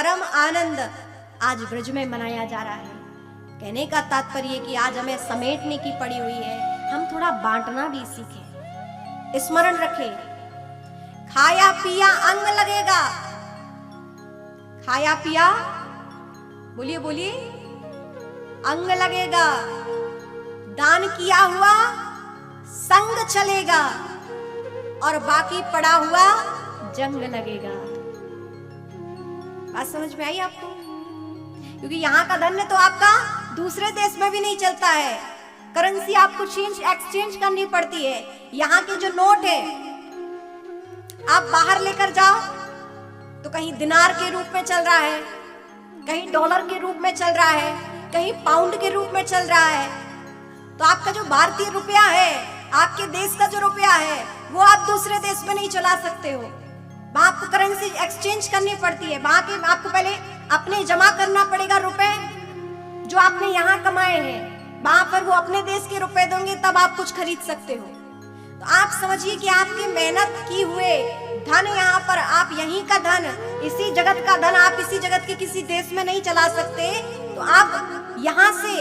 परम आनंद आज ब्रज में मनाया जा रहा है। कहने का तात्पर्य कि आज हमें समेटने की पड़ी हुई है, हम थोड़ा बांटना भी सीखें। स्मरण रखें, खाया पिया अंग लगेगा। खाया पिया, बोलिए बोलिए, अंग लगेगा। दान किया हुआ संग चलेगा और बाकी पड़ा हुआ जंग लगेगा। बात समझ में आई आपको? क्योंकि यहाँ का धन तो आपका दूसरे देश में भी नहीं चलता है, करेंसी आपको एक्सचेंज करनी पड़ती है। यहाँ के जो नोट है आप बाहर लेकर जाओ तो कहीं दिनार के रूप में चल रहा है, कहीं डॉलर के रूप में चल रहा है, कहीं पाउंड के रूप में चल रहा है। तो आपका जो भारतीय रुपया है, आपके देश का जो रुपया है, वो आप दूसरे देश में नहीं चला सकते हो। वहां आपको करेंसी एक्सचेंज करनी पड़ती है। वहां के आपको पहले अपने जमा करना पड़ेगा रुपए जो आपने यहाँ कमाए हैं, वहां पर वो अपने देश के रुपए देंगे तब आप कुछ खरीद सकते हो। तो आप समझिए कि आपकी मेहनत की हुए धन यहाँ पर, आप यहीं का धन, इसी जगत का धन आप इसी जगत के किसी देश में नहीं चला सकते। तो आप यहाँ से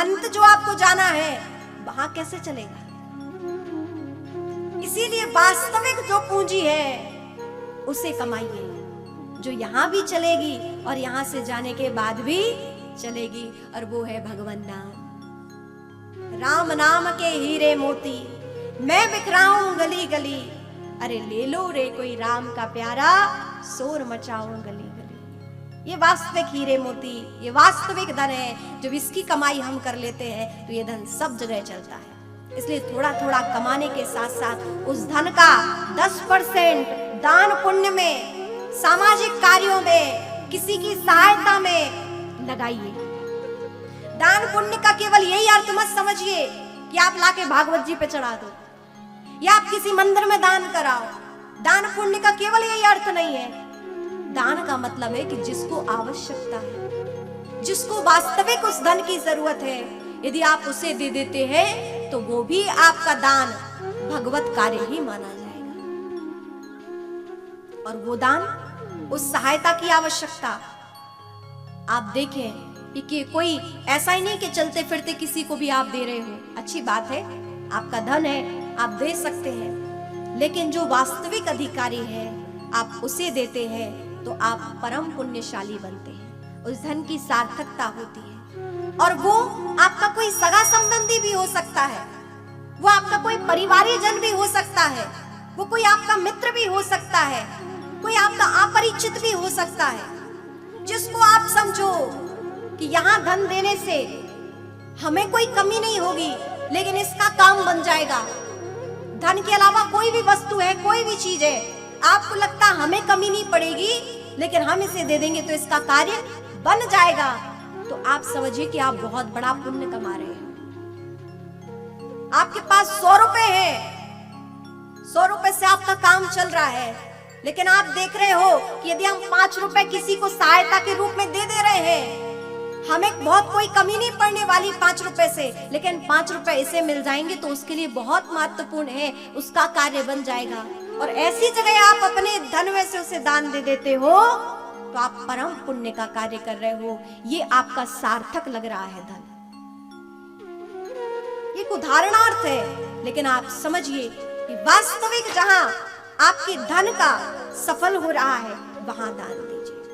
अंत जो आपको जाना है वहां कैसे चलेगा? इसीलिए वास्तविक जो पूंजी है उसे कमाइए, जो यहाँ भी चलेगी और यहाँ से जाने के बाद भी चलेगी, और वो है भगवान नाम। राम नाम के हीरे मोती मैं बिखराऊं गली गली, अरे ले लो रे कोई राम का प्यारा, शोर मचाऊं गली गली। ये वास्तविक हीरे मोती, ये वास्तविक धन है। जब इसकी कमाई हम कर लेते हैं तो ये धन सब जगह चलता है। इसलिए थोड़ा थोड़ा कमाने के साथ साथ उस धन का 10% दान पुण्य में, सामाजिक कार्यों में, किसी की सहायता में लगाइए। दान पुण्य का केवल यही अर्थ मत समझिए कि आप लाके भागवत जी पे चढ़ा दो या आप किसी मंदिर में दान कराओ। दान पुण्य का केवल यही अर्थ नहीं है। दान का मतलब है कि जिसको आवश्यकता है, जिसको वास्तविक उस धन की जरूरत है, यदि आप उसे दे देते हैं तो वो भी आपका दान भगवत कार्य ही माना जाएगा। और वो दान, उस सहायता की आवश्यकता, आप देखें कि कोई ऐसा ही नहीं कि चलते फिरते किसी को भी आप दे रहे हो। अच्छी बात है, आपका धन है, आप दे सकते हैं, लेकिन जो वास्तविक अधिकारी है आप उसे देते हैं तो आप परम पुण्यशाली बनते हैं। उस धन की सार्थकता होती है। और वो आपका कोई सगा संबंधी भी हो सकता है, वो आपका कोई परिवारी जन भी हो सकता है, वो कोई आपका मित्र भी हो सकता है, कोई आपका अपरिचित भी हो सकता है, जिसको आप समझो कि यहाँ धन देने से हमें कोई कमी नहीं होगी, लेकिन इसका काम बन जाएगा। धन के अलावा कोई भी वस्तु है, कोई भी चीज है, आपको लगता है हमें कमी नहीं पड़ेगी, लेकिन हम इसे दे देंगे तो इसका कार्य बन जाएगा, तो आप समझिए कि आप बहुत बड़ा पुण्य कमा रहे हैं। आपके पास 100 रुपए हैं, 100 रुपए से आपका काम चल रहा है, लेकिन आप देख रहे हो कि यदि हम 5 रुपए किसी को सहायता के रूप में दे रहे हैं, हमें बहुत कोई कमी नहीं पड़ने वाली 5 रुपए से, लेकिन 5 रुपए इसे मिल जाएंगे तो उसके लिए बहुत महत्वपूर्ण है, उसका कार्य बन जाएगा। और ऐसी जगह आप अपने धन में से उसे दान दे देते हो तो आप परम पुण्य का कार्य कर रहे हो। ये आपका सार्थक लग रहा है धन, एक उदाहरणार्थ है, लेकिन आप समझिए कि वास्तविक जहां आपके धन का सफल हो रहा है वहां दान दीजिए।